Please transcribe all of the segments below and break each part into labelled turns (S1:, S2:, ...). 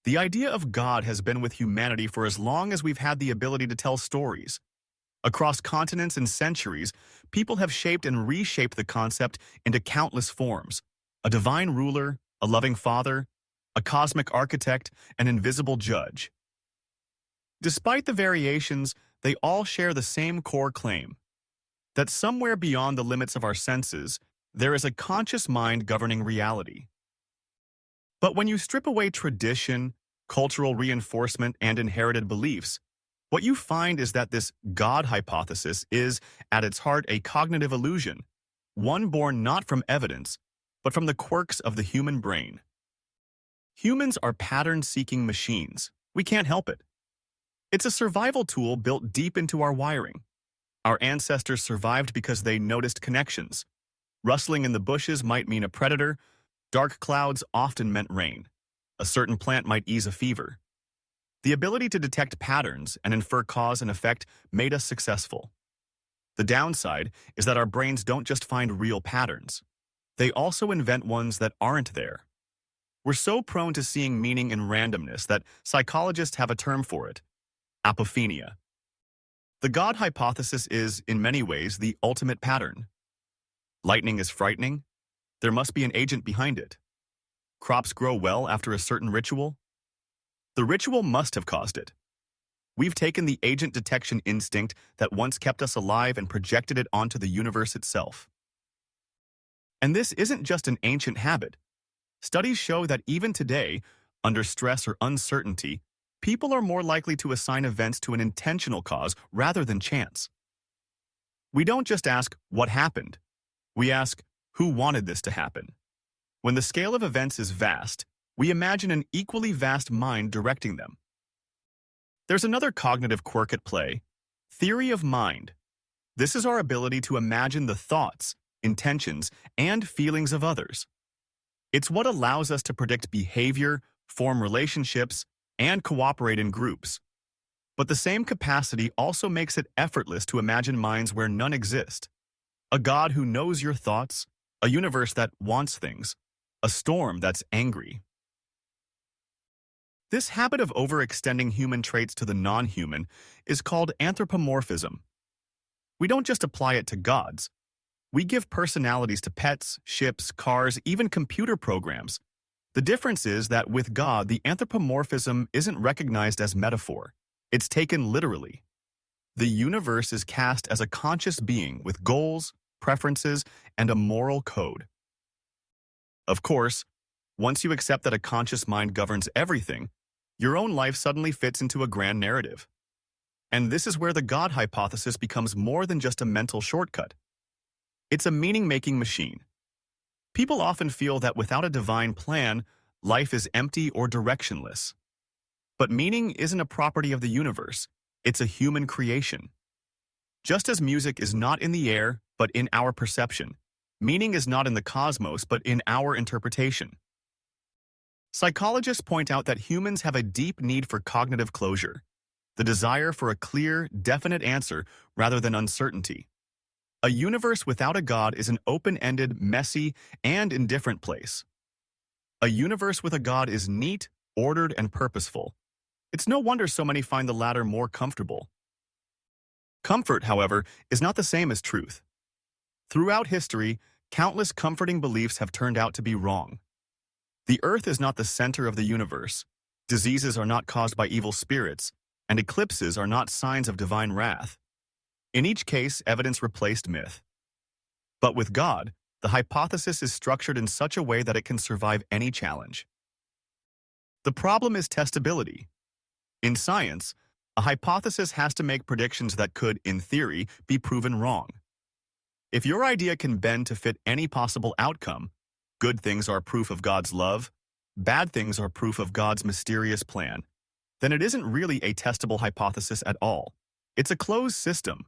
S1: The idea of God has been with humanity for as long as we've had the ability to tell stories. Across continents and centuries, people have shaped and reshaped the concept into countless forms. A divine ruler, a loving father, a cosmic architect, an invisible judge. Despite the variations, they all share the same core claim, that somewhere beyond the limits of our senses, there is a conscious mind governing reality. But when you strip away tradition, cultural reinforcement, and inherited beliefs, what you find is that this God hypothesis is, at its heart, a cognitive illusion, one born not from evidence, but from the quirks of the human brain. Humans are pattern-seeking machines. We can't help it. It's a survival tool built deep into our wiring. Our ancestors survived because they noticed connections. Rustling in the bushes might mean a predator. Dark clouds often meant rain. A certain plant might ease a fever. The ability to detect patterns and infer cause and effect made us successful. The downside is that our brains don't just find real patterns. They also invent ones that aren't there. We're so prone to seeing meaning in randomness that psychologists have a term for it: apophenia. The God hypothesis is, in many ways, the ultimate pattern. Lightning is frightening. There must be an agent behind it. Crops grow well after a certain ritual. The ritual must have caused it. We've taken the agent detection instinct that once kept us alive and projected it onto the universe itself. And this isn't just an ancient habit. Studies show that even today, under stress or uncertainty, people are more likely to assign events to an intentional cause rather than chance. We don't just ask, what happened? We ask, who wanted this to happen? When the scale of events is vast, we imagine an equally vast mind directing them. There's another cognitive quirk at play: theory of mind. This is our ability to imagine the thoughts, intentions, and feelings of others. It's what allows us to predict behavior, form relationships, and cooperate in groups. But the same capacity also makes it effortless to imagine minds where none exist. A God who knows your thoughts, a universe that wants things, a storm that's angry. This habit of overextending human traits to the non-human is called anthropomorphism. We don't just apply it to gods. We give personalities to pets, ships, cars, even computer programs. The difference is that with God, the anthropomorphism isn't recognized as metaphor. It's taken literally. The universe is cast as a conscious being with goals, preferences, and a moral code. Of course, once you accept that a conscious mind governs everything, your own life suddenly fits into a grand narrative. And this is where the God hypothesis becomes more than just a mental shortcut. It's a meaning-making machine. People often feel that without a divine plan, life is empty or directionless. But meaning isn't a property of the universe. It's a human creation. Just as music is not in the air, but in our perception, meaning is not in the cosmos, but in our interpretation. Psychologists point out that humans have a deep need for cognitive closure, the desire for a clear, definite answer rather than uncertainty. A universe without a God is an open-ended, messy, and indifferent place. A universe with a God is neat, ordered, and purposeful. It's no wonder so many find the latter more comfortable. Comfort, however, is not the same as truth. Throughout history, countless comforting beliefs have turned out to be wrong. The earth is not the center of the universe. Diseases are not caused by evil spirits, and eclipses are not signs of divine wrath. In each case, evidence replaced myth. But with God, the hypothesis is structured in such a way that it can survive any challenge. The problem is testability. In science, a hypothesis has to make predictions that could, in theory, be proven wrong. If your idea can bend to fit any possible outcome, good things are proof of God's love, bad things are proof of God's mysterious plan, then it isn't really a testable hypothesis at all. It's a closed system,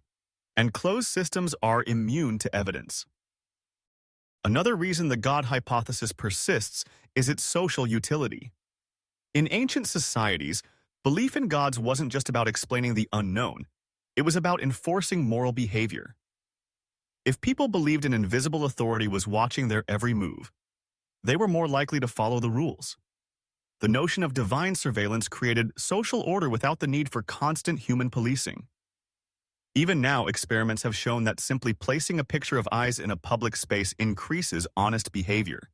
S1: and closed systems are immune to evidence. Another reason the God hypothesis persists is its social utility. In ancient societies, belief in gods wasn't just about explaining the unknown, it was about enforcing moral behavior. If people believed an invisible authority was watching their every move, they were more likely to follow the rules. The notion of divine surveillance created social order without the need for constant human policing. Even now, experiments have shown that simply placing a picture of eyes in a public space increases honest behavior.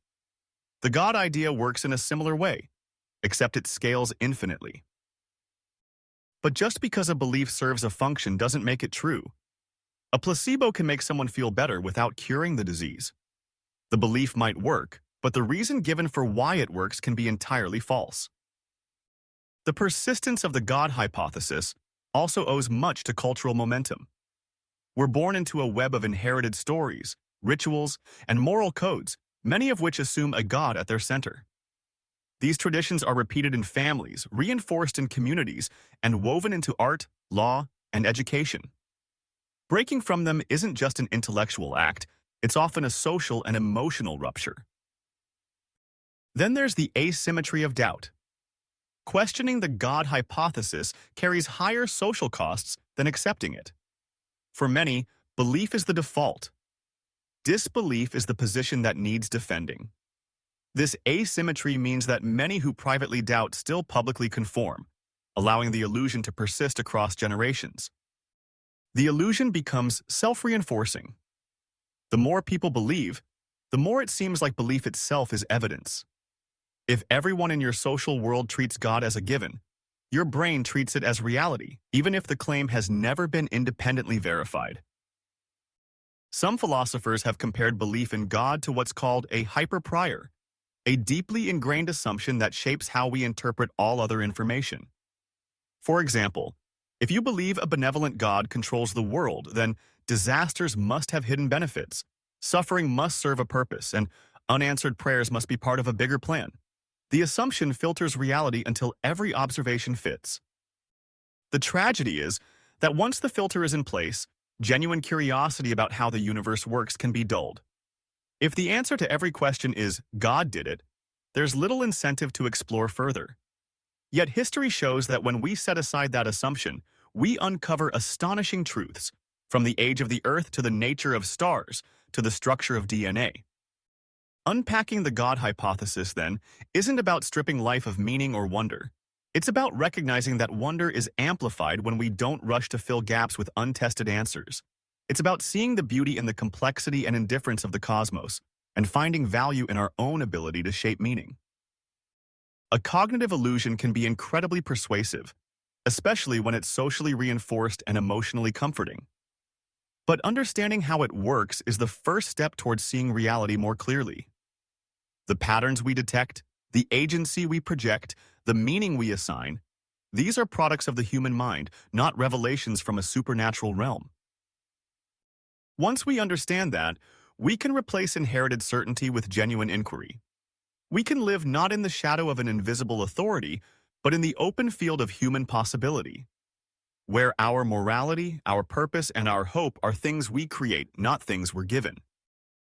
S1: The God idea works in a similar way, except it scales infinitely. But just because a belief serves a function doesn't make it true. A placebo can make someone feel better without curing the disease. The belief might work, but the reason given for why it works can be entirely false. The persistence of the God hypothesis also owes much to cultural momentum. We're born into a web of inherited stories, rituals, and moral codes, many of which assume a God at their center. These traditions are repeated in families, reinforced in communities, and woven into art, law, and education. Breaking from them isn't just an intellectual act, it's often a social and emotional rupture. Then there's the asymmetry of doubt. Questioning the God hypothesis carries higher social costs than accepting it. For many, belief is the default. Disbelief is the position that needs defending. This asymmetry means that many who privately doubt still publicly conform, allowing the illusion to persist across generations. The illusion becomes self-reinforcing. The more people believe, the more it seems like belief itself is evidence. If everyone in your social world treats God as a given, your brain treats it as reality, even if the claim has never been independently verified. Some philosophers have compared belief in God to what's called a hyperprior, a deeply ingrained assumption that shapes how we interpret all other information. For example, if you believe a benevolent God controls the world, then disasters must have hidden benefits, suffering must serve a purpose, and unanswered prayers must be part of a bigger plan. The assumption filters reality until every observation fits. The tragedy is that once the filter is in place, genuine curiosity about how the universe works can be dulled. If the answer to every question is God did it, there's little incentive to explore further. Yet history shows that when we set aside that assumption, we uncover astonishing truths, from the age of the Earth to the nature of stars to the structure of DNA. Unpacking the God hypothesis, then, isn't about stripping life of meaning or wonder. It's about recognizing that wonder is amplified when we don't rush to fill gaps with untested answers. It's about seeing the beauty in the complexity and indifference of the cosmos, and finding value in our own ability to shape meaning. A cognitive illusion can be incredibly persuasive, especially when it's socially reinforced and emotionally comforting. But understanding how it works is the first step towards seeing reality more clearly. The patterns we detect, the agency we project, the meaning we assign, these are products of the human mind, not revelations from a supernatural realm. Once we understand that, we can replace inherited certainty with genuine inquiry. We can live not in the shadow of an invisible authority, but in the open field of human possibility, where our morality, our purpose, and our hope are things we create, not things we're given.